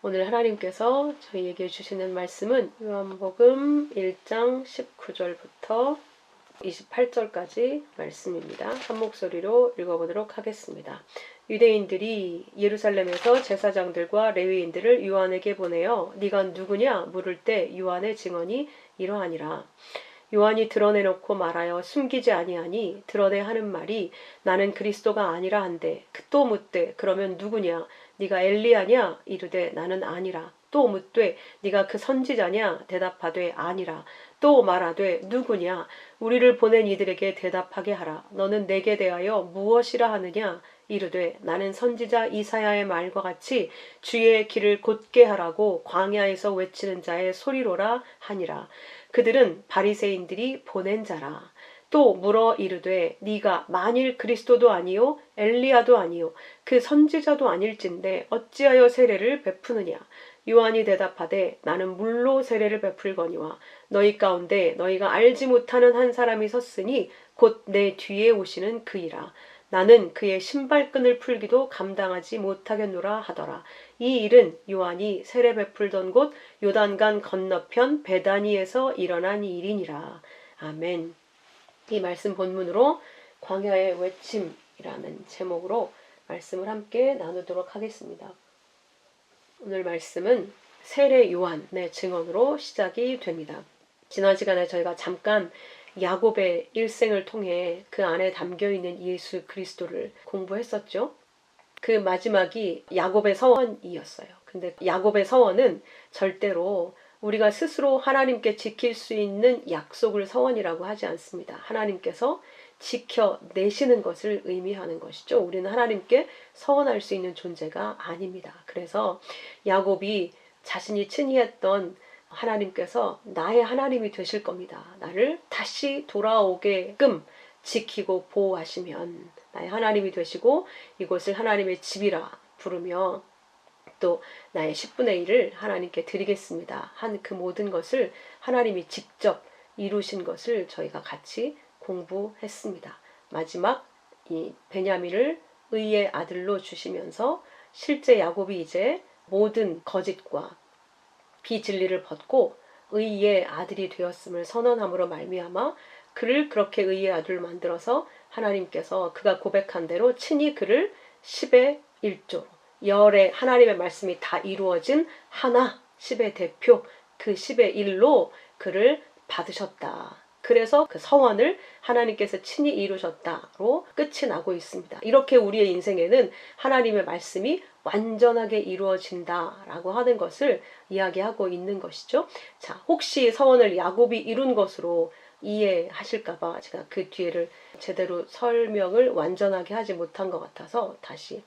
오늘 하나님께서 저희에게 주시는 말씀은 요한복음 1장 19절부터 28절까지 말씀입니다. 한 목소리로 읽어보도록 하겠습니다. 유대인들이 예루살렘에서 제사장들과 레위인들을 요한에게 보내어 네가 누구냐 물을 때 요한의 증언이 이러하니라. 요한이 드러내놓고 말하여 숨기지 아니하니 드러내 하는 말이 나는 그리스도가 아니라 한데 또 묻되 그러면 누구냐 네가 엘리야냐 이르되 나는 아니라 또 묻되 네가 그 선지자냐 대답하되 아니라 또 말하되 누구냐 우리를 보낸 이들에게 대답하게 하라. 너는 내게 대하여 무엇이라 하느냐 이르되 나는 선지자 이사야의 말과 같이 주의 길을 곧게 하라고 광야에서 외치는 자의 소리로라 하니라. 그들은 바리새인들이 보낸 자라. 또 물어 이르되 네가 만일 그리스도도 아니요 엘리야도 아니요 그 선지자도 아닐진데 어찌하여 세례를 베푸느냐. 요한이 대답하되 나는 물로 세례를 베풀거니와 너희 가운데 너희가 알지 못하는 한 사람이 섰으니 곧 내 뒤에 오시는 그이라. 나는 그의 신발끈을 풀기도 감당하지 못하겠노라 하더라. 이 일은 요한이 세례 베풀던 곳 요단강 건너편 베다니에서 일어난 일이니라. 아멘. 이 말씀 본문으로 광야의 외침이라는 제목으로 말씀을 함께 나누도록 하겠습니다. 오늘 말씀은 세례 요한의 증언으로 시작이 됩니다. 지난 시간에 저희가 잠깐 야곱의 일생을 통해 그 안에 담겨있는 예수 그리스도를 공부했었죠. 그 마지막이 야곱의 서원이었어요. 근데 야곱의 서원은 절대로 우리가 스스로 하나님께 지킬 수 있는 약속을 서원이라고 하지 않습니다. 하나님께서 지켜내시는 것을 의미하는 것이죠. 우리는 하나님께 서원할 수 있는 존재가 아닙니다. 그래서 야곱이 자신이 친히 했던 하나님께서 나의 하나님이 되실 겁니다. 나를 다시 돌아오게끔 지키고 보호하시면 나의 하나님이 되시고 이곳을 하나님의 집이라 부르며 또 나의 10분의 1을 하나님께 드리겠습니다. 한 그 모든 것을 하나님이 직접 이루신 것을 저희가 같이 공부했습니다. 마지막 이 베냐민을 의의 아들로 주시면서 실제 야곱이 이제 모든 거짓과 비진리를 벗고 의의 아들이 되었음을 선언함으로 말미암아 그를 그렇게 의의 아들로 만들어서 하나님께서 그가 고백한 대로 친히 그를 10의 1조로 열의 하나님의 말씀이 다 이루어진 하나 10의 대표 그 10의 1로 그를 받으셨다. 그래서 그 서원을 하나님께서 친히 이루셨다로 끝이 나고 있습니다. 이렇게 우리의 인생에는 하나님의 말씀이 완전하게 이루어진다라고 하는 것을 이야기하고 있는 것이죠. 자, 혹시 서원을 야곱이 이룬 것으로 이해하실까봐 제가 그 뒤에를 제대로 설명을 완전하게 하지 못한 것 같아서 다시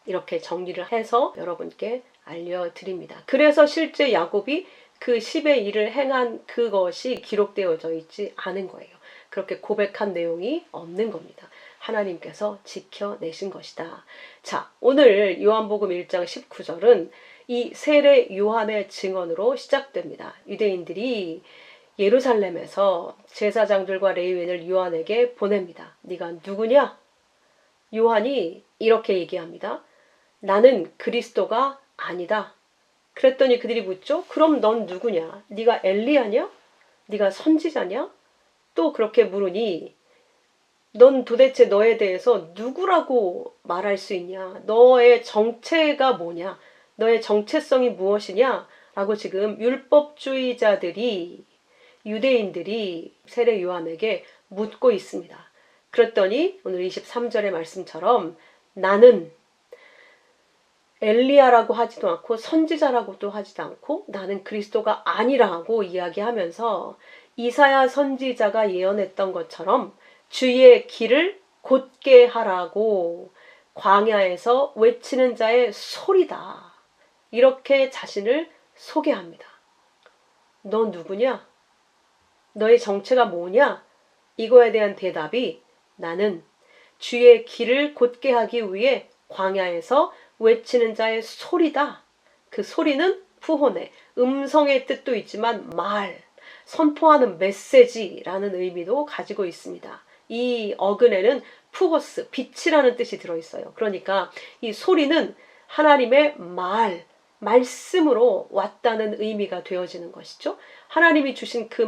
이렇게 정리를 해서 여러분께 알려드립니다. 그래서 실제 야곱이 그 10의 일을 행한 그것이 기록되어져 있지 않은 거예요. 그렇게 고백한 내용이 없는 겁니다. 하나님께서 지켜내신 것이다. 자, 오늘 요한복음 1장 19절은 이 세례 요한의 증언으로 시작됩니다. 유대인들이 예루살렘에서 제사장들과 레위인을 요한에게 보냅니다. 네가 누구냐? 요한이 이렇게 얘기합니다. 나는 그리스도가 아니다. 그랬더니 그들이 묻죠. 그럼 넌 누구냐? 네가 엘리야냐? 네가 선지자냐? 또 그렇게 물으니 넌 도대체 너에 대해서 누구라고 말할 수 있냐? 너의 정체가 뭐냐? 너의 정체성이 무엇이냐? 라고 지금 율법주의자들이 유대인들이 세례 요한에게 묻고 있습니다. 그랬더니 오늘 23절의 말씀처럼 나는 엘리야라고 하지도 않고 선지자라고도 하지도 않고 나는 그리스도가 아니라고 이야기하면서 이사야 선지자가 예언했던 것처럼 주의 길을 곧게 하라고 광야에서 외치는 자의 소리다. 이렇게 자신을 소개합니다. 너 누구냐? 너의 정체가 뭐냐? 이거에 대한 대답이 나는 주의 길을 곧게 하기 위해 광야에서 외치는 자의 소리다. 그 소리는 푸호네, 음성의 뜻도 있지만 말, 선포하는 메시지라는 의미도 가지고 있습니다. 이 어근에는 푸호스, 빛이라는 뜻이 들어있어요. 그러니까 이 소리는 하나님의 말, 말씀으로 왔다는 의미가 되어지는 것이죠. 하나님이 주신 그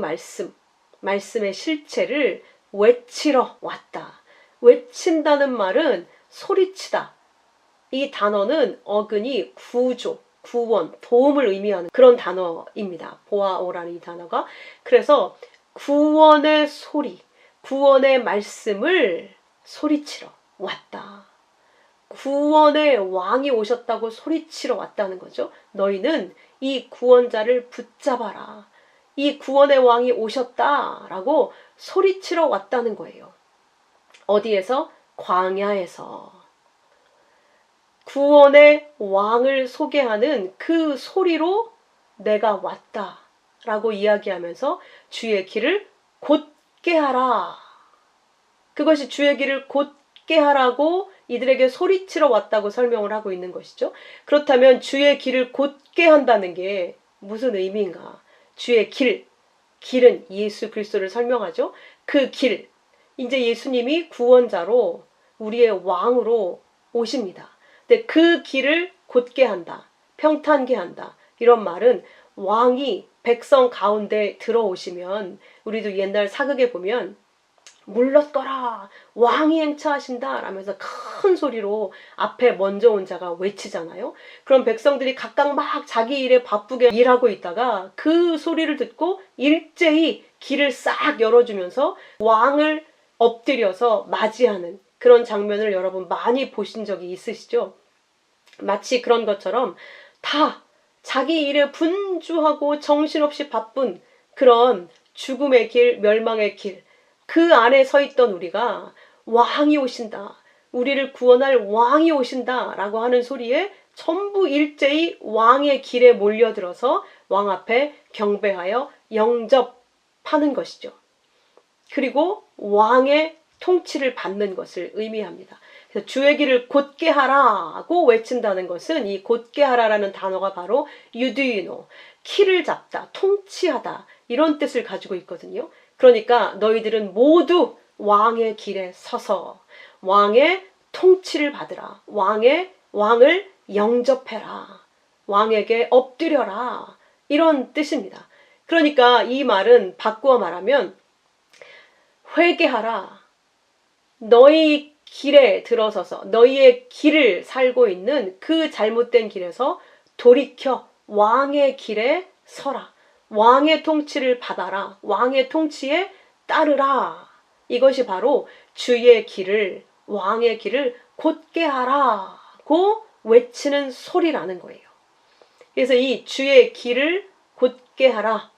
말씀의 실체를 외치러 왔다. 외친다는 말은 소리치다. 이 단어는 어근이 구조, 구원, 도움을 의미하는 그런 단어입니다. 보아오라는 이 단어가. 그래서 구원의 소리, 구원의 말씀을 소리치러 왔다. 구원의 왕이 오셨다고 소리치러 왔다는 거죠. 너희는 이 구원자를 붙잡아라. 이 구원의 왕이 오셨다라고 소리치러 왔다는 거예요. 어디에서? 광야에서. 구원의 왕을 소개하는 그 소리로 내가 왔다라고 이야기하면서 주의 길을 곧게 하라. 그것이 주의 길을 곧게 하라고 이들에게 소리치러 왔다고 설명을 하고 있는 것이죠. 그렇다면 주의 길을 곧게 한다는 게 무슨 의미인가? 주의 길은 예수 그리스도를 설명하죠. 그 길, 이제 예수님이 구원자로 우리의 왕으로 오십니다. 근데 그 길을 곧게 한다, 평탄게 한다, 이런 말은 왕이 백성 가운데 들어오시면, 우리도 옛날 사극에 보면 물러거라 왕이 행차하신다 라면서 큰 소리로 앞에 먼저 온 자가 외치잖아요. 그럼 백성들이 각각 막 자기 일에 바쁘게 일하고 있다가 그 소리를 듣고 일제히 길을 싹 열어주면서 왕을 엎드려서 맞이하는 그런 장면을 여러분 많이 보신 적이 있으시죠? 마치 그런 것처럼 다 자기 일에 분주하고 정신없이 바쁜 그런 죽음의 길, 멸망의 길, 그 안에 서 있던 우리가 왕이 오신다, 우리를 구원할 왕이 오신다 라고 하는 소리에 전부 일제히 왕의 길에 몰려들어서 왕 앞에 경배하여 영접하는 것이죠. 그리고 왕의 통치를 받는 것을 의미합니다. 그래서 주의 길을 곧게 하라고 외친다는 것은, 이 곧게 하라라는 단어가 바로 유디노, 키를 잡다, 통치하다, 이런 뜻을 가지고 있거든요. 그러니까 너희들은 모두 왕의 길에 서서 왕의 통치를 받으라. 왕을 영접해라. 왕에게 엎드려라. 이런 뜻입니다. 그러니까 이 말은 바꾸어 말하면 회개하라. 너희 길에 들어서서 너희의 길을 살고 있는 그 잘못된 길에서 돌이켜 왕의 길에 서라. 왕의 통치를 받아라. 왕의 통치에 따르라. 이것이 바로 주의 길을, 왕의 길을 곧게 하라고 외치는 소리라는 거예요. 그래서 이 주의 길을 곧게 하라,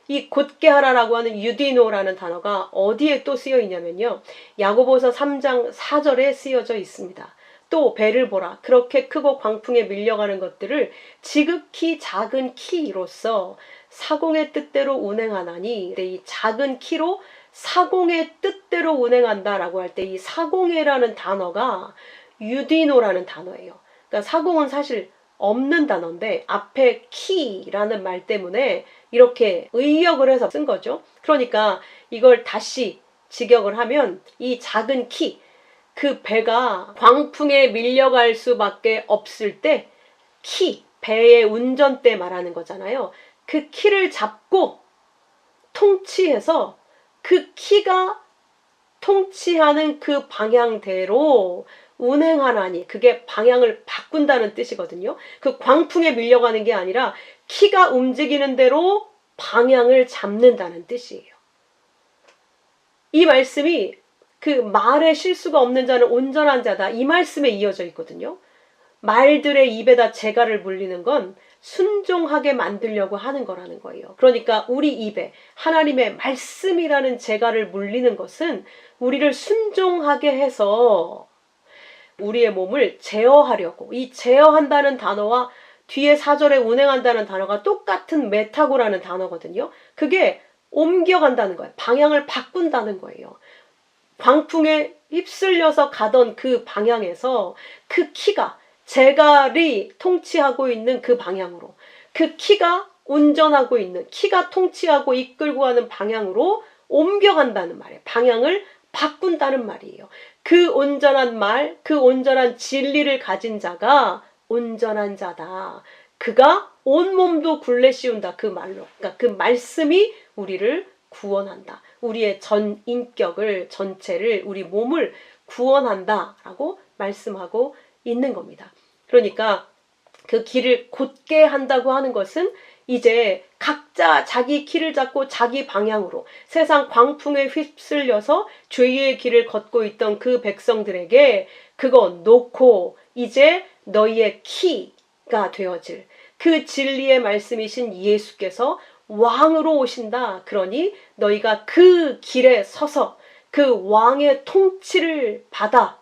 이 곧게 하라라고 하는 유디노라는 단어가 어디에 또 쓰여 있냐면요, 야고보서 3장 4절에 쓰여져 있습니다. 또 배를 보라. 그렇게 크고 광풍에 밀려가는 것들을 지극히 작은 키로서 사공의 뜻대로 운행하나니, 이 작은 키로 사공의 뜻대로 운행한다라고 할 때 이 사공이라는 단어가 유디노라는 단어예요. 그러니까 사공은 사실 없는 단어인데 앞에 키라는 말 때문에 이렇게 의역을 해서 쓴 거죠. 그러니까 이걸 다시 직역을 하면 이 작은 키, 그 배가 광풍에 밀려갈 수밖에 없을 때 키, 배의 운전대 말하는 거잖아요. 그 키를 잡고 통치해서 그 키가 통치하는 그 방향대로 운행하나니, 그게 방향을 바꾼다는 뜻이거든요. 그 광풍에 밀려가는 게 아니라 키가 움직이는 대로 방향을 잡는다는 뜻이에요. 이 말씀이 그 말에 실수가 없는 자는 온전한 자다, 이 말씀에 이어져 있거든요. 말들의 입에다 재갈을 물리는 건 순종하게 만들려고 하는 거라는 거예요. 그러니까 우리 입에 하나님의 말씀이라는 재갈을 물리는 것은 우리를 순종하게 해서 우리의 몸을 제어하려고, 이 제어한다는 단어와 뒤에 4절에 운행한다는 단어가 똑같은 메타고라는 단어거든요. 그게 옮겨간다는 거예요. 방향을 바꾼다는 거예요. 광풍에 휩쓸려서 가던 그 방향에서 그 키가, 제갈이 통치하고 있는 그 방향으로, 그 키가 운전하고 있는, 키가 통치하고 이끌고 가는 방향으로 옮겨간다는 말이에요. 방향을 바꾼다는 말이에요. 그 온전한 말, 그 온전한 진리를 가진 자가 온전한 자다. 그가 온몸도 굴레 씌운다. 그 말로. 그러니까 그 말씀이 우리를 구원한다. 우리의 전 인격을, 전체를, 우리 몸을 구원한다라고 말씀하고 있는 겁니다. 그러니까 그 길을 곧게 한다고 하는 것은 이제 각자 자기 길을 잡고 자기 방향으로 세상 광풍에 휩쓸려서 죄의 길을 걷고 있던 그 백성들에게 그거 놓고 이제 너희의 키가 되어질 그 진리의 말씀이신 예수께서 왕으로 오신다. 그러니 너희가 그 길에 서서 그 왕의 통치를 받아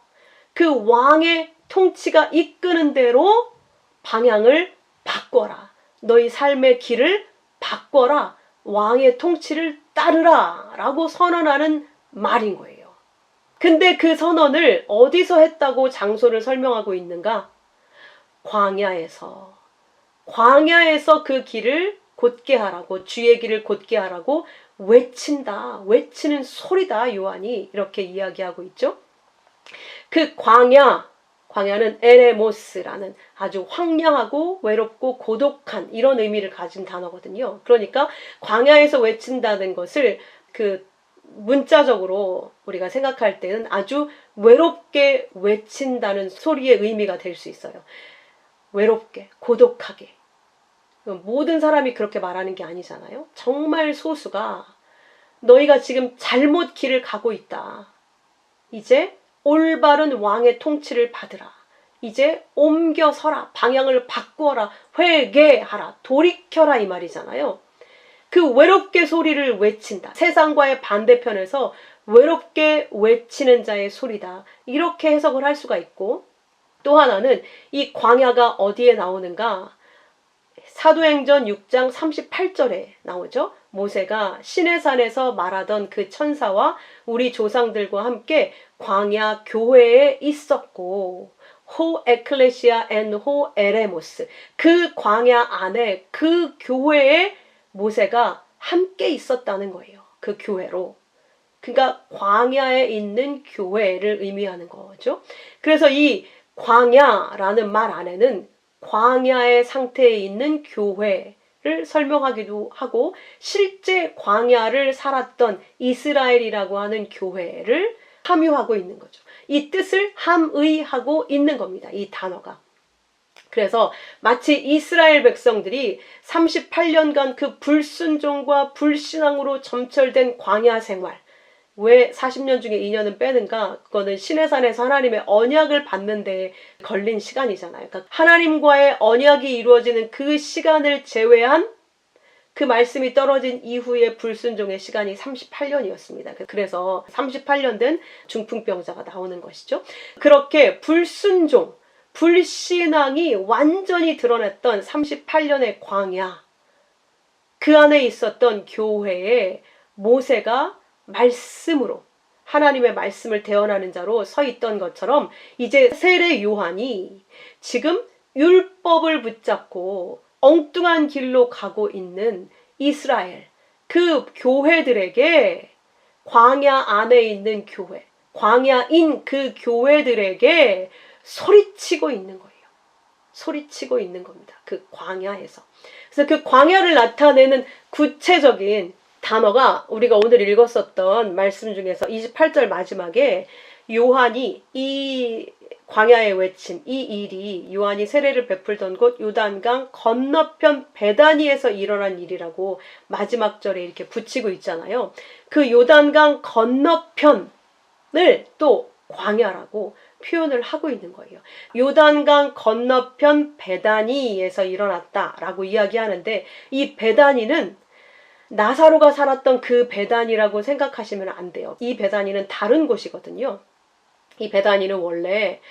그 왕의 통치가 이끄는 대로 방향을 바꿔라. 너희 삶의 길을 바꿔라. 왕의 통치를 따르라. 라고 선언하는 말인 거예요. 근데 그 선언을 어디서 했다고 장소를 설명하고 있는가? 광야에서 그 길을 곧게 하라고, 주의 길을 곧게 하라고 외친다. 외치는 소리다. 요한이 이렇게 이야기하고 있죠. 그 광야는 에레모스라는 아주 황량하고 외롭고 고독한 이런 의미를 가진 단어거든요. 그러니까 광야에서 외친다는 것을 그 문자적으로 우리가 생각할 때는 아주 외롭게 외친다는 소리의 의미가 될 수 있어요. 외롭게, 고독하게. 모든 사람이 그렇게 말하는 게 아니잖아요. 정말 소수가 너희가 지금 잘못 길을 가고 있다. 이제 올바른 왕의 통치를 받으라. 이제 옮겨서라. 방향을 바꾸어라. 회개하라. 돌이켜라. 이 말이잖아요. 그 외롭게 소리를 외친다. 세상과의 반대편에서 외롭게 외치는 자의 소리다. 이렇게 해석을 할 수가 있고, 또 하나는 이 광야가 어디에 나오는가? 사도행전 6장 38절에 나오죠. 모세가 시내산에서 말하던 그 천사와 우리 조상들과 함께 광야 교회에 있었고, 호 에클레시아 앤 호 에레모스, 그 광야 안에 그 교회에 모세가 함께 있었다는 거예요. 그 교회로. 그러니까 광야에 있는 교회를 의미하는 거죠. 그래서 이 광야라는 말 안에는 광야의 상태에 있는 교회를 설명하기도 하고, 실제 광야를 살았던 이스라엘이라고 하는 교회를 함유하고 있는 거죠. 이 뜻을 함의하고 있는 겁니다. 이 단어가. 그래서 마치 이스라엘 백성들이 38년간 그 불순종과 불신앙으로 점철된 광야 생활, 왜 40년 중에 2년은 빼는가? 그거는 시내산에서 하나님의 언약을 받는 데 걸린 시간이잖아요. 그러니까 하나님과의 언약이 이루어지는 그 시간을 제외한 그 말씀이 떨어진 이후의 불순종의 시간이 38년이었습니다. 그래서 38년 된 중풍병자가 나오는 것이죠. 그렇게 불순종, 불신앙이 완전히 드러났던 38년의 광야, 그 안에 있었던 교회에 모세가 말씀으로, 하나님의 말씀을 대언하는 자로 서 있던 것처럼 이제 세례 요한이 지금 율법을 붙잡고 엉뚱한 길로 가고 있는 이스라엘, 그 교회들에게, 광야 안에 있는 교회, 광야인 그 교회들에게 소리치고 있는 거예요. 소리치고 있는 겁니다. 그 광야에서. 그래서 그 광야를 나타내는 구체적인 단어가 우리가 오늘 읽었었던 말씀 중에서 28절 마지막에 요한이 이 광야의 외침, 이 일이 요한이 세례를 베풀던 곳 요단강 건너편 베다니에서 일어난 일이라고 마지막 절에 이렇게 붙이고 있잖아요. 그 요단강 건너편을 또 광야라고 표현을 하고 있는 거예요. 요단강 건너편 베다니에서 일어났다라고 이야기하는데, 이 베다니는 나사로가 살았던 그 베다니라고 생각하시면 안 돼요. 이 베다니는 다른 곳이거든요. 이 베다니는 원래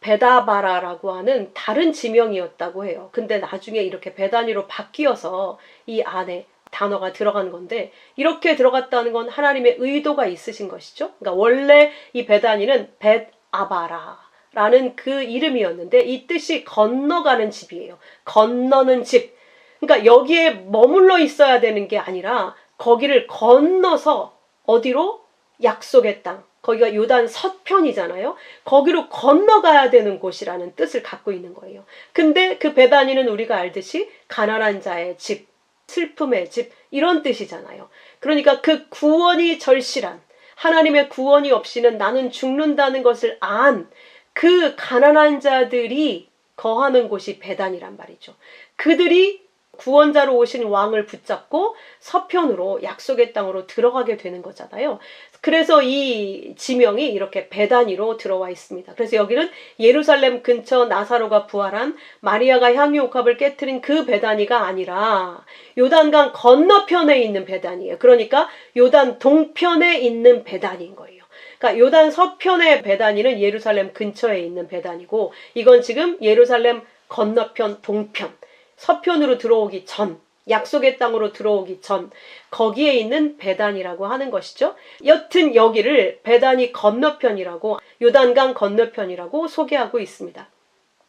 베다바라라고 하는 다른 지명이었다고 해요. 근데 나중에 이렇게 베다니로 바뀌어서 이 안에 단어가 들어간 건데, 이렇게 들어갔다는 건 하나님의 의도가 있으신 것이죠. 그러니까 원래 이 베다니는 벳아바라라는 그 이름이었는데, 이 뜻이 건너가는 집이에요. 건너는 집. 그러니까 여기에 머물러 있어야 되는 게 아니라 거기를 건너서 어디로? 약속의 땅, 거기가 요단 서편이잖아요. 거기로 건너가야 되는 곳이라는 뜻을 갖고 있는 거예요. 근데 그 베다니는 우리가 알듯이 가난한 자의 집, 슬픔의 집 이런 뜻이잖아요. 그러니까 그 구원이 절실한, 하나님의 구원이 없이는 나는 죽는다는 것을 안 그 가난한 자들이 거하는 곳이 베단이란 말이죠. 그들이 구원자로 오신 왕을 붙잡고 서편으로 약속의 땅으로 들어가게 되는 거잖아요. 그래서 이 지명이 이렇게 베다니로 들어와 있습니다. 그래서 여기는 예루살렘 근처 나사로가 부활한 마리아가 향유옥합을 깨트린 그 베다니가 아니라 요단강 건너편에 있는 베다니예요. 그러니까 요단 동편에 있는 베다니인 거예요. 그러니까 요단 서편의 베다니는 예루살렘 근처에 있는 베다니고, 이건 지금 예루살렘 건너편 동편, 서편으로 들어오기 전, 약속의 땅으로 들어오기 전, 거기에 있는 베단이라고 하는 것이죠. 여튼 여기를 베단이 건너편이라고, 요단강 건너편이라고 소개하고 있습니다.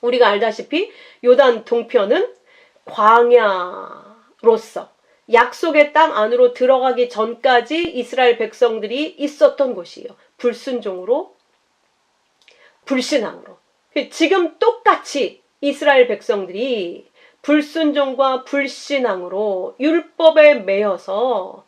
우리가 알다시피 요단 동편은 광야로서 약속의 땅 안으로 들어가기 전까지 이스라엘 백성들이 있었던 곳이에요. 불순종으로, 불신앙으로. 지금 똑같이 이스라엘 백성들이 불순종과 불신앙으로 율법에 매여서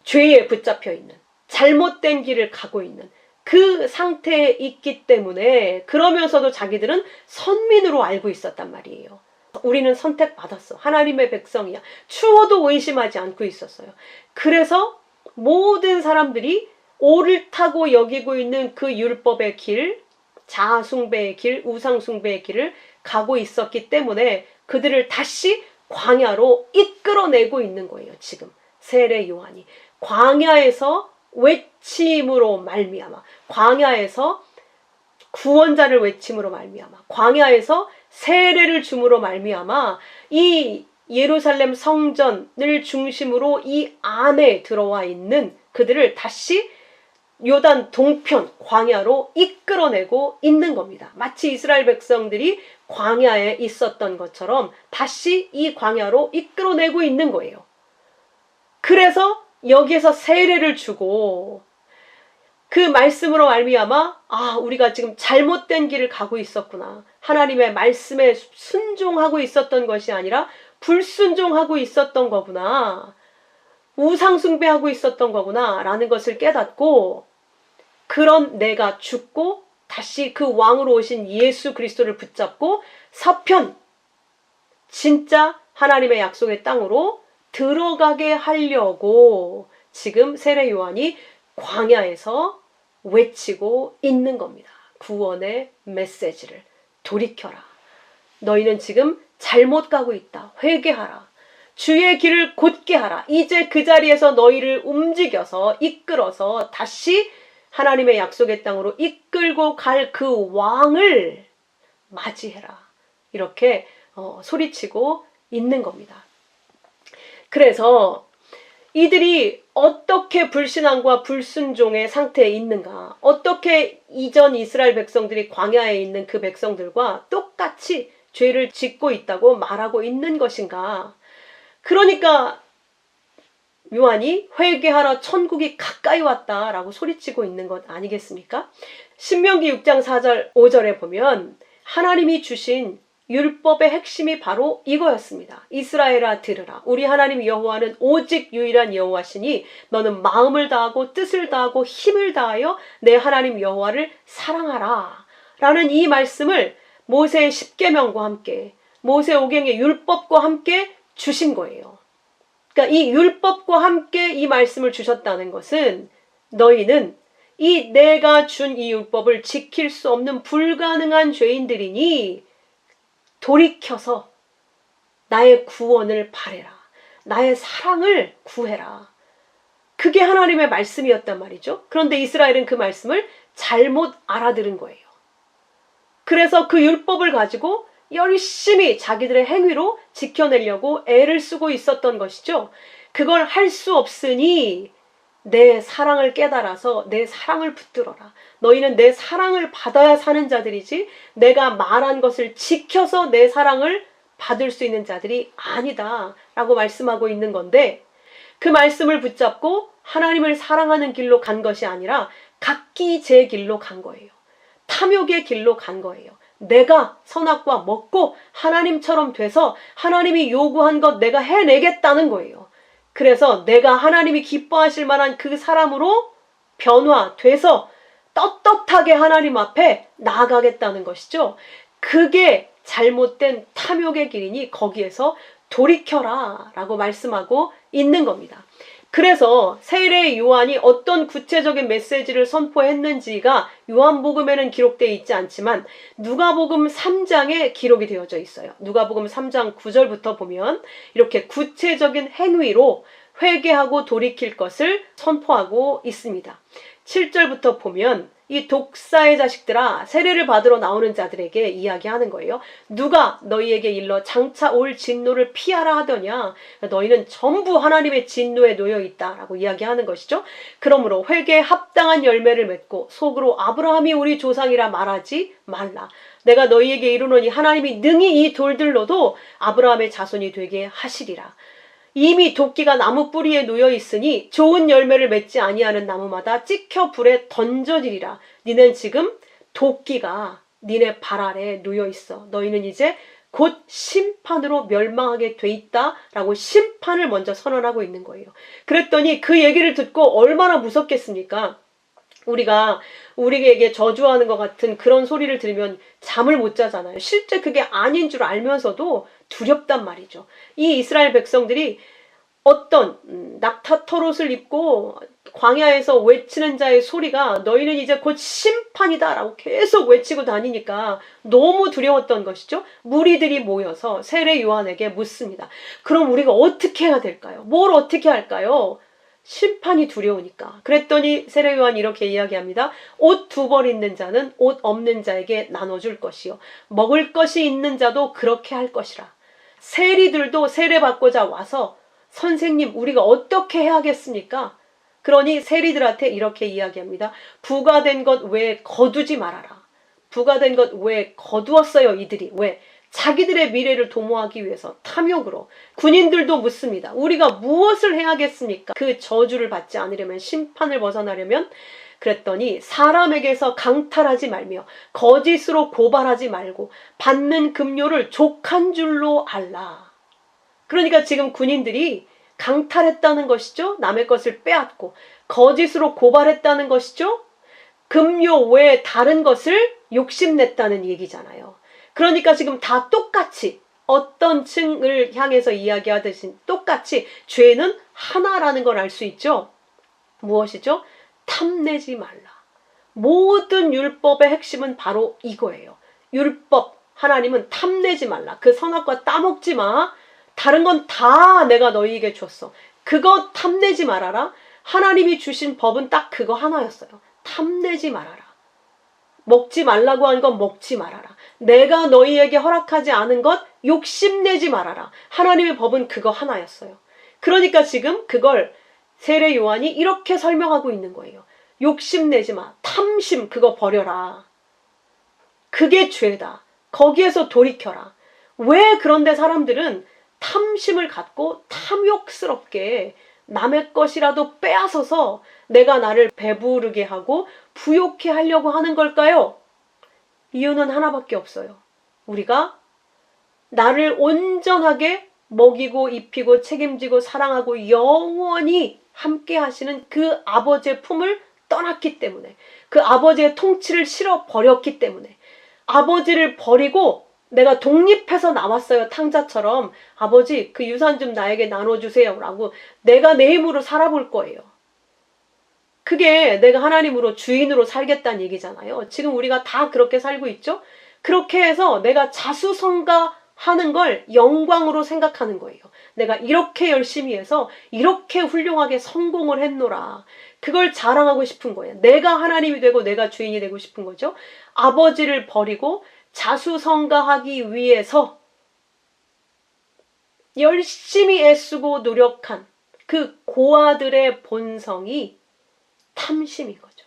죄에 붙잡혀 있는, 잘못된 길을 가고 있는 그 상태에 있기 때문에, 그러면서도 자기들은 선민으로 알고 있었단 말이에요. 우리는 선택받았어. 하나님의 백성이야. 추워도 의심하지 않고 있었어요. 그래서 모든 사람들이 옳다고 여기고 있는 그 율법의 길, 자아숭배의 길, 우상숭배의 길을 가고 있었기 때문에 그들을 다시 광야로 이끌어내고 있는 거예요. 지금 세례 요한이 광야에서 외침으로 말미암아, 광야에서 구원자를 외침으로 말미암아, 광야에서 세례를 줌으로 말미암아 이 예루살렘 성전을 중심으로 이 안에 들어와 있는 그들을 다시 요단 동편 광야로 이끌어내고 있는 겁니다. 마치 이스라엘 백성들이 광야에 있었던 것처럼 다시 이 광야로 이끌어내고 있는 거예요. 그래서 여기에서 세례를 주고 그 말씀으로 말미암아 우리가 지금 잘못된 길을 가고 있었구나. 하나님의 말씀에 순종하고 있었던 것이 아니라 불순종하고 있었던 거구나. 우상숭배하고 있었던 거구나 라는 것을 깨닫고, 그런 내가 죽고 다시 그 왕으로 오신 예수 그리스도를 붙잡고 서편, 진짜 하나님의 약속의 땅으로 들어가게 하려고 지금 세례 요한이 광야에서 외치고 있는 겁니다. 구원의 메시지를. 돌이켜라. 너희는 지금 잘못 가고 있다. 회개하라. 주의 길을 곧게 하라. 이제 그 자리에서 너희를 움직여서 이끌어서 다시 하나님의 약속의 땅으로 이끌고 갈 그 왕을 맞이해라. 이렇게 소리치고 있는 겁니다. 그래서 이들이 어떻게 불신앙과 불순종의 상태에 있는가, 어떻게 이전 이스라엘 백성들이 광야에 있는 그 백성들과 똑같이 죄를 짓고 있다고 말하고 있는 것인가. 그러니까 요한이 회개하라, 천국이 가까이 왔다라고 소리치고 있는 것 아니겠습니까? 신명기 6장 4절 5절에 보면 하나님이 주신 율법의 핵심이 바로 이거였습니다. 이스라엘아 들으라. 우리 하나님 여호와는 오직 유일한 여호와시니 너는 마음을 다하고 뜻을 다하고 힘을 다하여 내 하나님 여호와를 사랑하라. 라는 이 말씀을 모세의 십계명과 함께, 모세 오경의 율법과 함께 주신 거예요. 그러니까 이 율법과 함께 이 말씀을 주셨다는 것은 너희는 이 내가 준 이 율법을 지킬 수 없는 불가능한 죄인들이니 돌이켜서 나의 구원을 바래라. 나의 사랑을 구해라. 그게 하나님의 말씀이었단 말이죠. 그런데 이스라엘은 그 말씀을 잘못 알아들은 거예요. 그래서 그 율법을 가지고 열심히 자기들의 행위로 지켜내려고 애를 쓰고 있었던 것이죠. 그걸 할 수 없으니 내 사랑을 깨달아서 내 사랑을 붙들어라. 너희는 내 사랑을 받아야 사는 자들이지 내가 말한 것을 지켜서 내 사랑을 받을 수 있는 자들이 아니다 라고 말씀하고 있는 건데, 그 말씀을 붙잡고 하나님을 사랑하는 길로 간 것이 아니라 각기 제 길로 간 거예요. 탐욕의 길로 간 거예요. 내가 선악과 먹고 하나님처럼 돼서 하나님이 요구한 것 내가 해내겠다는 거예요. 그래서 내가 하나님이 기뻐하실 만한 그 사람으로 변화돼서 떳떳하게 하나님 앞에 나아가겠다는 것이죠. 그게 잘못된 탐욕의 길이니 거기에서 돌이켜라 라고 말씀하고 있는 겁니다. 그래서 세례 요한이 어떤 구체적인 메시지를 선포했는지가 요한복음에는 기록되어 있지 않지만 누가복음 3장에 기록이 되어져 있어요. 누가복음 3장 9절부터 보면 이렇게 구체적인 행위로 회개하고 돌이킬 것을 선포하고 있습니다. 7절부터 보면 이 독사의 자식들아, 세례를 받으러 나오는 자들에게 이야기하는 거예요. 누가 너희에게 일러 장차 올 진노를 피하라 하더냐. 너희는 전부 하나님의 진노에 놓여 있다라고 이야기하는 것이죠. 그러므로 회개에 합당한 열매를 맺고 속으로 아브라함이 우리 조상이라 말하지 말라. 내가 너희에게 이르노니 하나님이 능히 이 돌들로도 아브라함의 자손이 되게 하시리라. 이미 도끼가 나무 뿌리에 놓여 있으니 좋은 열매를 맺지 아니하는 나무마다 찍혀 불에 던져지리라. 니는 지금 도끼가 니네 발 아래에 놓여 있어. 너희는 이제 곧 심판으로 멸망하게 돼 있다라고 심판을 먼저 선언하고 있는 거예요. 그랬더니 그 얘기를 듣고 얼마나 무섭겠습니까? 우리가 우리에게 저주하는 것 같은 그런 소리를 들으면 잠을 못 자잖아요. 실제 그게 아닌 줄 알면서도 두렵단 말이죠. 이 이스라엘 백성들이 어떤 낙타털옷을 입고 광야에서 외치는 자의 소리가 너희는 이제 곧 심판이다 라고 계속 외치고 다니니까 너무 두려웠던 것이죠. 무리들이 모여서 세례 요한에게 묻습니다. 그럼 우리가 어떻게 해야 될까요? 뭘 어떻게 할까요? 심판이 두려우니까. 그랬더니 세례 요한이 이렇게 이야기합니다. 옷 2벌 있는 자는 옷 없는 자에게 나눠줄 것이요 먹을 것이 있는 자도 그렇게 할 것이라. 세리들도 세례받고자 와서 선생님 우리가 어떻게 해야겠습니까? 그러니 세리들한테 이렇게 이야기합니다. 부과된 것 외에 거두지 말아라. 부과된 것 외에 거두었어요 이들이. 왜? 자기들의 미래를 도모하기 위해서 탐욕으로. 군인들도 묻습니다. 우리가 무엇을 해야겠습니까? 그 저주를 받지 않으려면, 심판을 벗어나려면. 그랬더니 사람에게서 강탈하지 말며 거짓으로 고발하지 말고 받는 급료를 족한 줄로 알라. 그러니까 지금 군인들이 강탈했다는 것이죠. 남의 것을 빼앗고 거짓으로 고발했다는 것이죠. 급료 외에 다른 것을 욕심냈다는 얘기잖아요. 그러니까 지금 다 똑같이 어떤 층을 향해서 이야기하듯이 똑같이 죄는 하나라는 걸 알 수 있죠. 무엇이죠? 탐내지 말라. 모든 율법의 핵심은 바로 이거예요. 율법, 하나님은 탐내지 말라. 그 선악과 따먹지 마. 다른 건 다 내가 너희에게 줬어. 그거 탐내지 말아라. 하나님이 주신 법은 딱 그거 하나였어요. 탐내지 말아라. 먹지 말라고 한 건 먹지 말아라. 내가 너희에게 허락하지 않은 것 욕심내지 말아라. 하나님의 법은 그거 하나였어요. 그러니까 지금 그걸 세례 요한이 이렇게 설명하고 있는 거예요. 욕심내지 마. 탐심 그거 버려라. 그게 죄다. 거기에서 돌이켜라. 왜 그런데 사람들은 탐심을 갖고 탐욕스럽게 남의 것이라도 빼앗아서 내가 나를 배부르게 하고 부욕해 하려고 하는 걸까요? 이유는 하나밖에 없어요. 우리가 나를 온전하게 먹이고 입히고 책임지고 사랑하고 영원히 함께 하시는 그 아버지의 품을 떠났기 때문에, 그 아버지의 통치를 실어버렸기 때문에, 아버지를 버리고 내가 독립해서 나왔어요. 탕자처럼. 아버지 그 유산 좀 나에게 나눠주세요 라고 내가 내 힘으로 살아볼 거예요. 그게 내가 하나님으로 주인으로 살겠다는 얘기잖아요. 지금 우리가 다 그렇게 살고 있죠. 그렇게 해서 내가 자수성가하는 걸 영광으로 생각하는 거예요. 내가 이렇게 열심히 해서 이렇게 훌륭하게 성공을 했노라. 그걸 자랑하고 싶은 거예요. 내가 하나님이 되고 내가 주인이 되고 싶은 거죠. 아버지를 버리고 자수성가하기 위해서 열심히 애쓰고 노력한 그 고아들의 본성이 탐심인 거죠.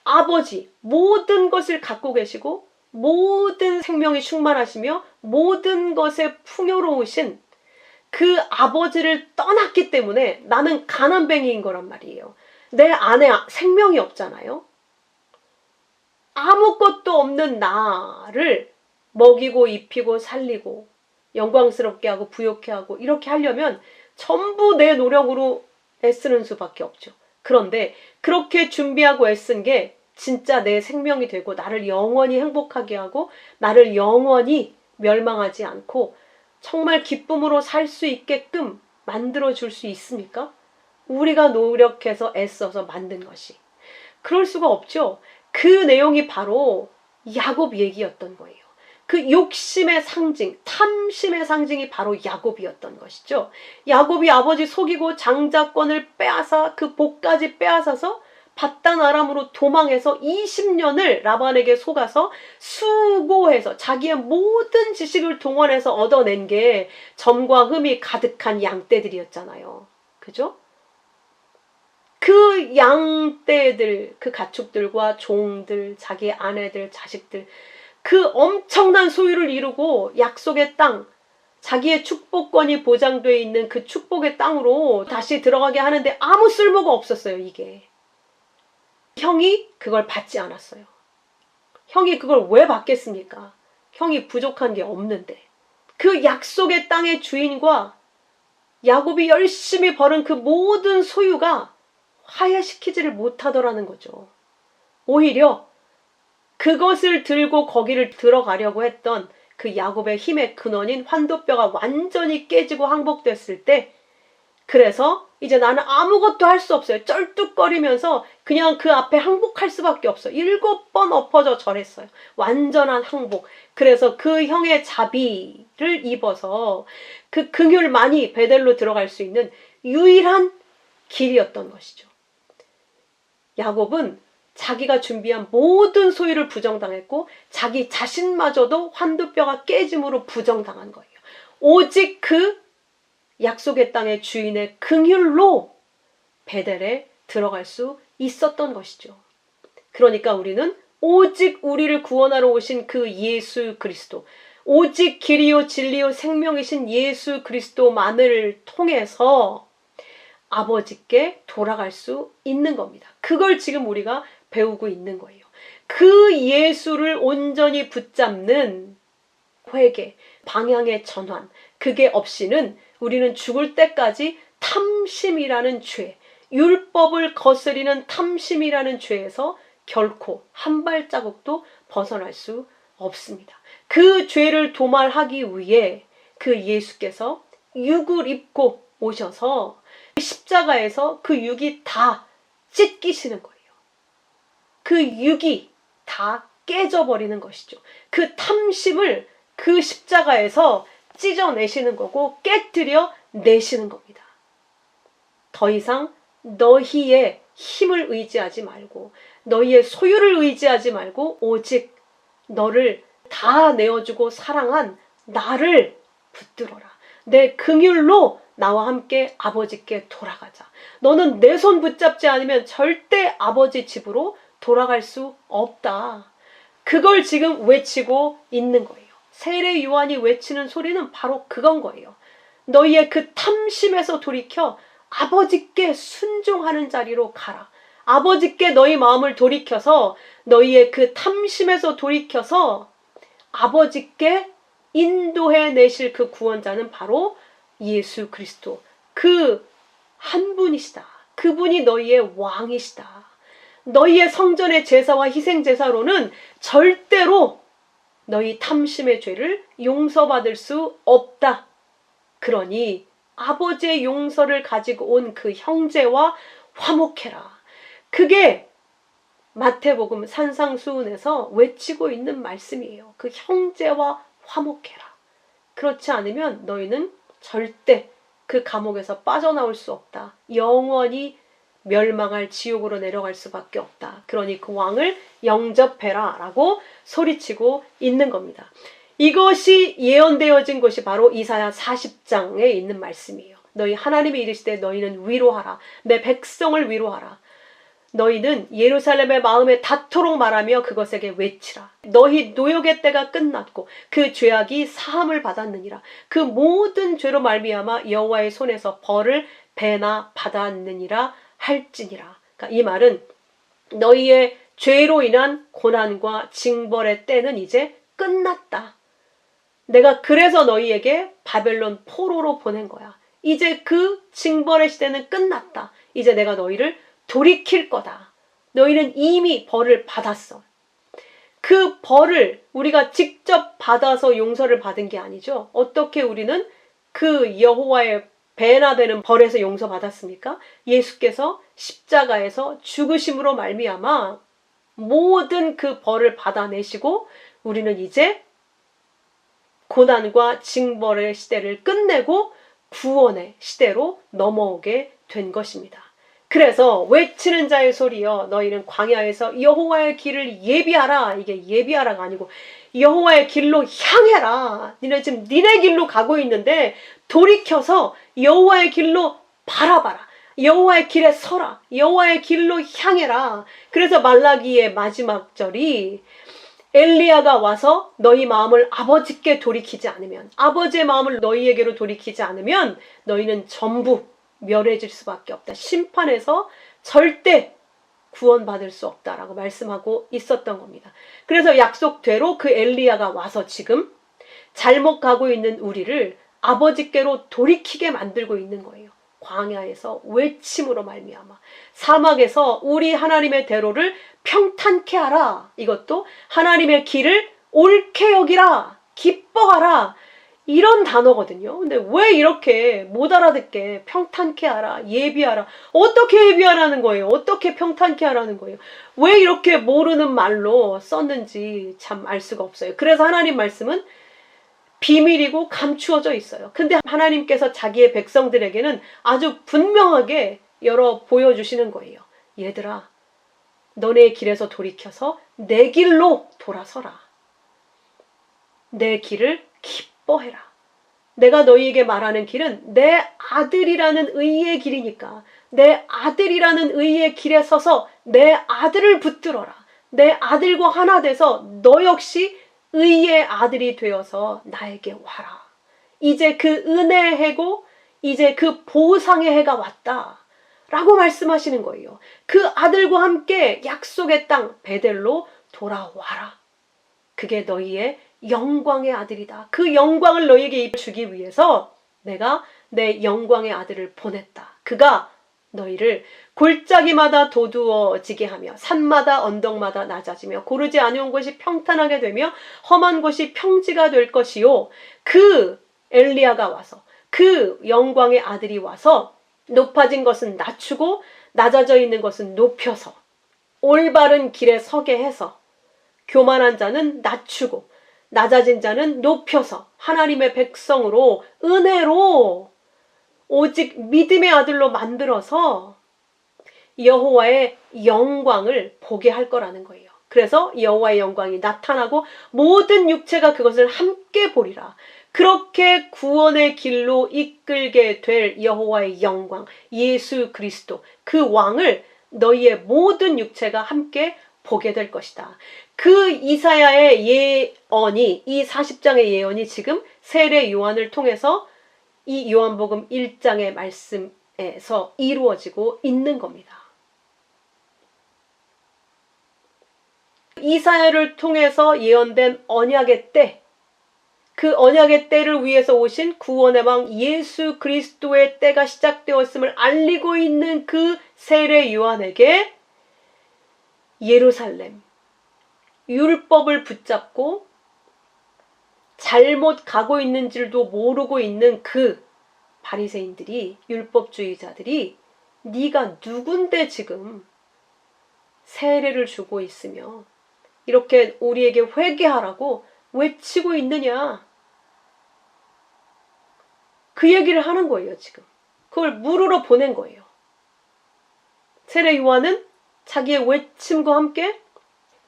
아버지 모든 것을 갖고 계시고 모든 생명이 충만하시며 모든 것에 풍요로우신 그 아버지를 떠났기 때문에 나는 가난뱅이인 거란 말이에요. 내 안에 생명이 없잖아요. 아무것도 없는 나를 먹이고 입히고 살리고 영광스럽게 하고 부욕해 하고 이렇게 하려면 전부 내 노력으로 애쓰는 수밖에 없죠. 그런데 그렇게 준비하고 애쓴 게 진짜 내 생명이 되고 나를 영원히 행복하게 하고 나를 영원히 멸망하지 않고 정말 기쁨으로 살 수 있게끔 만들어줄 수 있습니까? 우리가 노력해서 애써서 만든 것이. 그럴 수가 없죠. 그 내용이 바로 야곱 얘기였던 거예요. 그 욕심의 상징, 탐심의 상징이 바로 야곱이었던 것이죠. 야곱이 아버지 속이고 장자권을 빼앗아 그 복까지 빼앗아서 바단 아람으로 도망해서 20년을 라반에게 속아서 수고해서 자기의 모든 지식을 동원해서 얻어낸 게 점과 흠이 가득한 양떼들이었잖아요. 그죠? 그 양떼들, 그 가축들과 종들, 자기의 아내들, 자식들, 그 엄청난 소유를 이루고 약속의 땅, 자기의 축복권이 보장되어 있는 그 축복의 땅으로 다시 들어가게 하는데 아무 쓸모가 없었어요, 이게. 형이 그걸 받지 않았어요. 형이 그걸 왜 받겠습니까? 형이 부족한 게 없는데. 그 약속의 땅의 주인과 야곱이 열심히 벌은 그 모든 소유가 화해시키지를 못하더라는 거죠. 오히려 그것을 들고 거기를 들어가려고 했던 그 야곱의 힘의 근원인 환도뼈가 완전히 깨지고 항복됐을 때, 그래서 이제 나는 아무것도 할 수 없어요. 쩔뚝거리면서 그냥 그 앞에 항복할 수밖에 없어요. 7번 엎어져 절했어요. 완전한 항복. 그래서 그 형의 자비를 입어서 그 긍휼만이 베델로 들어갈 수 있는 유일한 길이었던 것이죠. 야곱은 자기가 준비한 모든 소유를 부정당했고 자기 자신마저도 환두뼈가 깨짐으로 부정당한 거예요. 오직 그 약속의 땅의 주인의 긍휼로 베델에 들어갈 수 있었던 것이죠. 그러니까 우리는 오직 우리를 구원하러 오신 그 예수 그리스도, 오직 길이요 진리요 생명이신 예수 그리스도만을 통해서 아버지께 돌아갈 수 있는 겁니다. 그걸 지금 우리가 배우고 있는 거예요. 그 예수를 온전히 붙잡는 회개, 방향의 전환, 그게 없이는 우리는 죽을 때까지 탐심이라는 죄, 율법을 거스리는 탐심이라는 죄에서 결코 한 발자국도 벗어날 수 없습니다. 그 죄를 도말하기 위해 그 예수께서 육을 입고 오셔서 십자가에서 그 육이 다 찢기시는 거예요. 그 육이 다 깨져버리는 것이죠. 그 탐심을 그 십자가에서 찢어내시는 거고 깨뜨려 내시는 겁니다. 더 이상 너희의 힘을 의지하지 말고 너희의 소유를 의지하지 말고 오직 너를 다 내어주고 사랑한 나를 붙들어라. 내 긍휼로 나와 함께 아버지께 돌아가자. 너는 내 손 붙잡지 않으면 절대 아버지 집으로 돌아갈 수 없다. 그걸 지금 외치고 있는 거예요. 세례 요한이 외치는 소리는 바로 그건 거예요. 너희의 그 탐심에서 돌이켜 아버지께 순종하는 자리로 가라. 아버지께 너희 마음을 돌이켜서 너희의 그 탐심에서 돌이켜서 아버지께 인도해 내실 그 구원자는 바로 예수 그리스도. 그 한 분이시다. 그분이 너희의 왕이시다. 너희의 성전의 제사와 희생 제사로는 절대로 너희 탐심의 죄를 용서받을 수 없다. 그러니 아버지의 용서를 가지고 온 그 형제와 화목해라. 그게 마태복음 산상수훈에서 외치고 있는 말씀이에요. 그 형제와 화목해라. 그렇지 않으면 너희는 절대 그 감옥에서 빠져나올 수 없다. 영원히 멸망할 지옥으로 내려갈 수밖에 없다. 그러니 그 왕을 영접해라 라고 소리치고 있는 겁니다. 이것이 예언되어진 것이 바로 이사야 40장에 있는 말씀이에요. 너희 하나님이 이르시되 너희는 위로하라. 내 백성을 위로하라. 너희는 예루살렘의 마음에 닿도록 말하며 그것에게 외치라. 너희 노역의 때가 끝났고 그 죄악이 사함을 받았느니라. 그 모든 죄로 말미암아 여호와의 손에서 벌을 배나 받았느니라 할지니라. 그러니까 이 말은 너희의 죄로 인한 고난과 징벌의 때는 이제 끝났다. 내가 그래서 너희에게 바벨론 포로로 보낸 거야. 이제 그 징벌의 시대는 끝났다. 이제 내가 너희를 돌이킬 거다. 너희는 이미 벌을 받았어. 그 벌을 우리가 직접 받아서 용서를 받은 게 아니죠. 어떻게 우리는 그 여호와의 배나 되는 벌에서 용서받았습니까? 예수께서 십자가에서 죽으심으로 말미암아 모든 그 벌을 받아내시고 우리는 이제 고난과 징벌의 시대를 끝내고 구원의 시대로 넘어오게 된 것입니다. 그래서 외치는 자의 소리여 너희는 광야에서 여호와의 길을 예비하라. 이게 예비하라가 아니고 여호와의 길로 향해라. 니네 지금 니네 길로 가고 있는데 돌이켜서 여호와의 길로 바라봐라. 여호와의 길에 서라. 여호와의 길로 향해라. 그래서 말라기의 마지막 절이 엘리야가 와서 너희 마음을 아버지께 돌이키지 않으면, 아버지의 마음을 너희에게로 돌이키지 않으면 너희는 전부 멸해질 수밖에 없다. 심판에서 절대 구원받을 수 없다라고 말씀하고 있었던 겁니다. 그래서 약속대로 그 엘리야가 와서 지금 잘못 가고 있는 우리를 아버지께로 돌이키게 만들고 있는 거예요. 광야에서 외침으로 말미암아, 사막에서 우리 하나님의 대로를 평탄케 하라. 이것도 하나님의 길을 옳게 여기라, 기뻐하라, 이런 단어거든요. 근데 왜 이렇게 못 알아듣게 평탄케 하라, 예비하라, 어떻게 예비하라는 거예요? 어떻게 평탄케 하라는 거예요? 왜 이렇게 모르는 말로 썼는지 참 알 수가 없어요. 그래서 하나님 말씀은 비밀이고 감추어져 있어요. 근데 하나님께서 자기의 백성들에게는 아주 분명하게 열어 보여주시는 거예요. 얘들아, 너네 길에서 돌이켜서 내 길로 돌아서라. 내 길을 기뻐해라. 내가 너희에게 말하는 길은 내 아들이라는 의의 길이니까 내 아들이라는 의의 길에 서서 내 아들을 붙들어라. 내 아들과 하나 돼서 너 역시 의의 아들이 되어서 나에게 와라. 이제 그 은혜의 해고 이제 그 보상의 해가 왔다 라고 말씀하시는 거예요. 그 아들과 함께 약속의 땅 베델로 돌아와라. 그게 너희의 영광의 아들이다. 그 영광을 너희에게 주기 위해서 내가 내 영광의 아들을 보냈다. 그가 너희를 골짜기마다 도두어지게 하며 산마다 언덕마다 낮아지며 고르지 않은 곳이 평탄하게 되며 험한 곳이 평지가 될 것이요. 그 엘리야가 와서 그 영광의 아들이 와서 높아진 것은 낮추고 낮아져 있는 것은 높여서 올바른 길에 서게 해서 교만한 자는 낮추고 낮아진 자는 높여서 하나님의 백성으로 은혜로 오직 믿음의 아들로 만들어서 여호와의 영광을 보게 할 거라는 거예요. 그래서 여호와의 영광이 나타나고 모든 육체가 그것을 함께 보리라. 그렇게 구원의 길로 이끌게 될 여호와의 영광, 예수 그리스도, 그 왕을 너희의 모든 육체가 함께 보게 될 것이다. 그 이사야의 예언이, 이 40장의 예언이 지금 세례 요한을 통해서 이 요한복음 1장의 말씀에서 이루어지고 있는 겁니다. 이사야를 통해서 예언된 언약의 때, 그 언약의 때를 위해서 오신 구원의 왕 예수 그리스도의 때가 시작되었음을 알리고 있는 그 세례 요한에게 예루살렘, 율법을 붙잡고 잘못 가고 있는 줄도 모르고 있는 그 바리새인들이, 율법주의자들이 네가 누군데 지금 세례를 주고 있으며 이렇게 우리에게 회개하라고 외치고 있느냐, 그 얘기를 하는 거예요. 지금 그걸 물으러 보낸 거예요. 세례 요한은 자기의 외침과 함께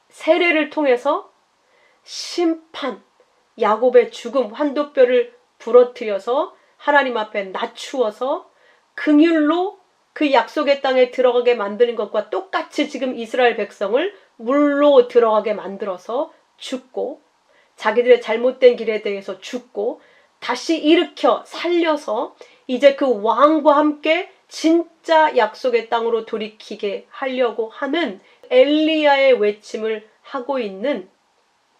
세례를 통해서 심판, 야곱의 죽음, 환도뼈를 부러뜨려서 하나님 앞에 낮추어서 긍휼로 그 약속의 땅에 들어가게 만드는 것과 똑같이 지금 이스라엘 백성을 물로 들어가게 만들어서 죽고, 자기들의 잘못된 길에 대해서 죽고 다시 일으켜 살려서 이제 그 왕과 함께 진짜 약속의 땅으로 돌이키게 하려고 하는 엘리야의 외침을 하고 있는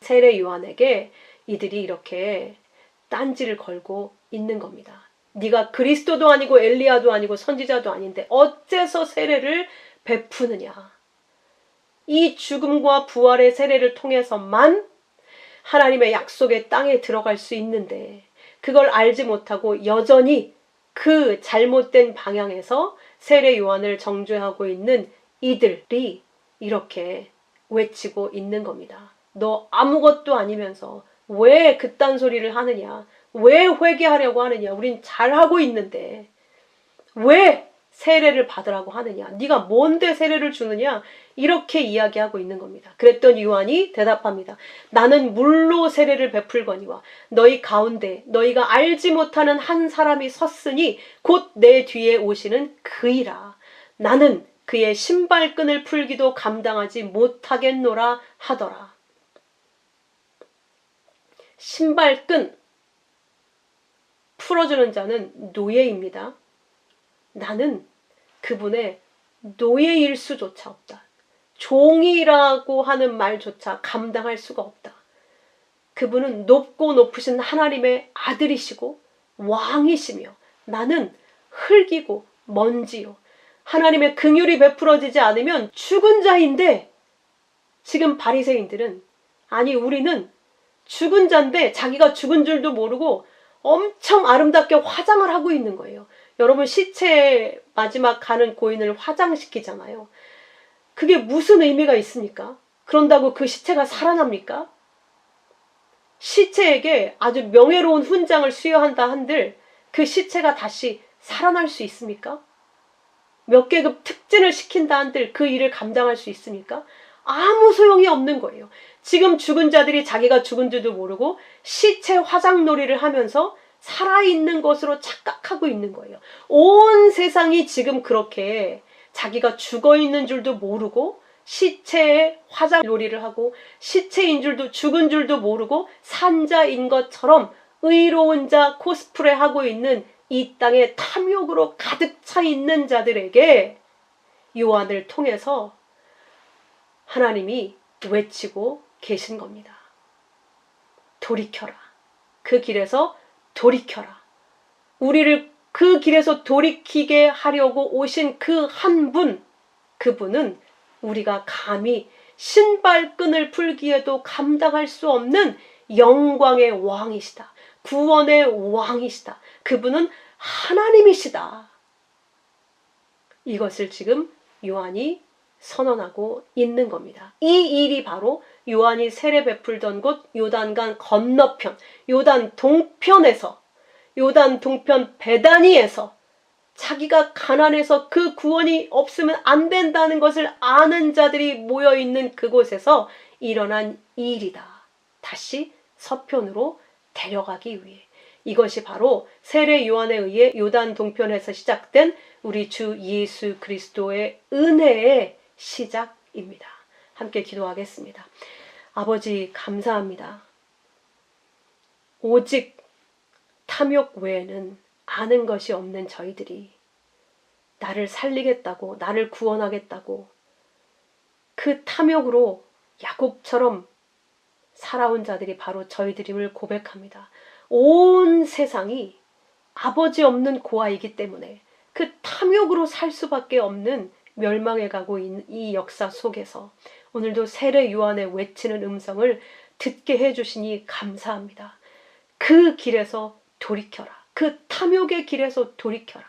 세례 요한에게 이들이 이렇게 딴지를 걸고 있는 겁니다. 네가 그리스도도 아니고 엘리야도 아니고 선지자도 아닌데 어째서 세례를 베푸느냐. 이 죽음과 부활의 세례를 통해서만 하나님의 약속의 땅에 들어갈 수 있는데 그걸 알지 못하고 여전히 그 잘못된 방향에서 세례 요한을 정죄하고 있는 이들이 이렇게 외치고 있는 겁니다. 너 아무것도 아니면서 왜 그딴 소리를 하느냐? 왜 회개하려고 하느냐? 우린 잘하고 있는데 왜 세례를 받으라고 하느냐? 네가 뭔데 세례를 주느냐? 이렇게 이야기하고 있는 겁니다. 그랬더니 요한이 대답합니다. 나는 물로 세례를 베풀거니와 너희 가운데 너희가 알지 못하는 한 사람이 섰으니 곧 내 뒤에 오시는 그이라. 나는 그의 신발끈을 풀기도 감당하지 못하겠노라 하더라. 신발끈 풀어주는 자는 노예입니다. 나는 그분의 노예일 수조차 없다. 종이라고 하는 말조차 감당할 수가 없다. 그분은 높고 높으신 하나님의 아들이시고 왕이시며 나는 흙이고 먼지요. 하나님의 긍휼이 베풀어지지 않으면 죽은 자인데 지금 바리새인들은 아니 우리는 죽은 자인데 자기가 죽은 줄도 모르고 엄청 아름답게 화장을 하고 있는 거예요. 여러분 시체 마지막 가는 고인을 화장시키잖아요. 그게 무슨 의미가 있습니까? 그런다고 그 시체가 살아납니까? 시체에게 아주 명예로운 훈장을 수여한다 한들 그 시체가 다시 살아날 수 있습니까? 몇 계급 특진을 시킨다 한들 그 일을 감당할 수 있습니까? 아무 소용이 없는 거예요. 지금 죽은 자들이 자기가 죽은 줄도 모르고 시체 화장놀이를 하면서 살아있는 것으로 착각하고 있는 거예요. 온 세상이 지금 그렇게 자기가 죽어있는 줄도 모르고 시체에 화장놀이를 하고 시체인 줄도 죽은 줄도 모르고 산자인 것처럼 의로운 자 코스프레 하고 있는 이 땅에 탐욕으로 가득 차 있는 자들에게 요한을 통해서 하나님이 외치고 계신 겁니다. 돌이켜라. 그 길에서 돌이켜라. 우리를 그 길에서 돌이키게 하려고 오신 그 한 분, 그분은 우리가 감히 신발끈을 풀기에도 감당할 수 없는 영광의 왕이시다. 구원의 왕이시다. 그분은 하나님이시다. 이것을 지금 요한이 선언하고 있는 겁니다. 이 일이 바로 요한이 세례 베풀던 곳 요단강 건너편, 요단 동편에서, 요단 동편 베다니에서 자기가 가난해서 그 구원이 없으면 안 된다는 것을 아는 자들이 모여있는 그곳에서 일어난 일이다. 다시 서편으로 데려가기 위해. 이것이 바로 세례 요한에 의해 요단 동편에서 시작된 우리 주 예수 그리스도의 은혜의 시작입니다. 함께 기도하겠습니다. 아버지 감사합니다. 오직 탐욕 외에는 아는 것이 없는 저희들이 나를 살리겠다고, 나를 구원하겠다고 그 탐욕으로 야곱처럼 살아온 자들이 바로 저희들임을 고백합니다. 온 세상이 아버지 없는 고아이기 때문에 그 탐욕으로 살 수밖에 없는 멸망해 가고 있는 이 역사 속에서 오늘도 세례 요한의 외치는 음성을 듣게 해주시니 감사합니다. 그 길에서 돌이켜라. 그 탐욕의 길에서 돌이켜라.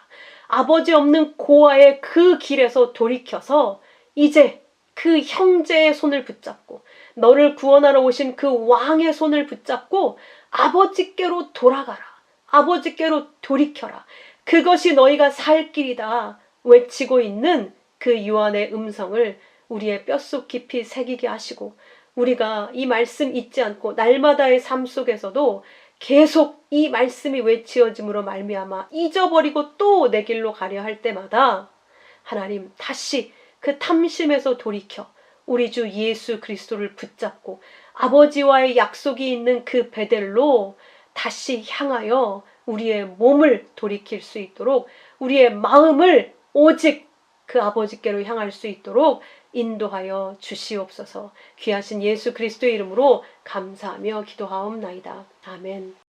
아버지 없는 고아의 그 길에서 돌이켜서 이제 그 형제의 손을 붙잡고 너를 구원하러 오신 그 왕의 손을 붙잡고 아버지께로 돌아가라. 아버지께로 돌이켜라. 그것이 너희가 살 길이다 외치고 있는 그 요한의 음성을 우리의 뼛속 깊이 새기게 하시고 우리가 이 말씀 잊지 않고 날마다의 삶 속에서도 계속 이 말씀이 외치어짐으로 말미암아 잊어버리고 또 내 길로 가려 할 때마다 하나님 다시 그 탐심에서 돌이켜 우리 주 예수 그리스도를 붙잡고 아버지와의 약속이 있는 그 베델로 다시 향하여 우리의 몸을 돌이킬 수 있도록, 우리의 마음을 오직 그 아버지께로 향할 수 있도록 인도하여 주시옵소서. 귀하신 예수 그리스도의 이름으로 감사하며 기도하옵나이다. 아멘.